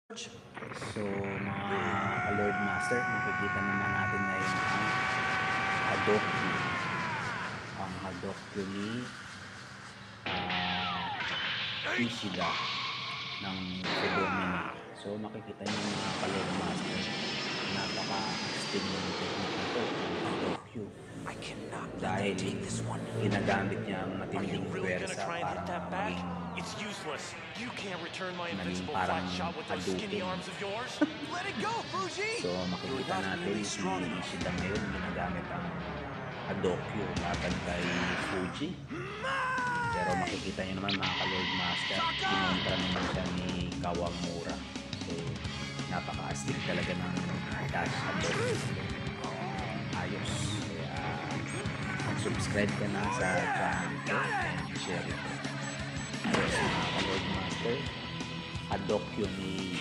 So mga ka-Lord Master, makikita naman natin ngayon ang Hadokyu. Ang Hadokyu ni Ishida ng Fudomini. So makikita nyo mga ka-Lord Master, napaka-extreme yung technique nito, ang Hadokyu. Dahil ginagamit niya ang matinding puwersa para maging It's useless. You can't return my naging invincible parang flat shot with those skinny Hadouken. arms of yours. Let it go, Fuji! So makikita natin si Ishida ngayon ginagamit ang Hadokyu laban kay Fuji. Pero makikita nyo naman mga ka-Lord Master, kinontra naman siya ni Kawamura. So napaka-astig talaga ng dash Hadokyu. Ayos. Kaya mag-subscribe ka na sa channel ko and share ito. Ayos mga ka-Lord Master, Hadokyu ni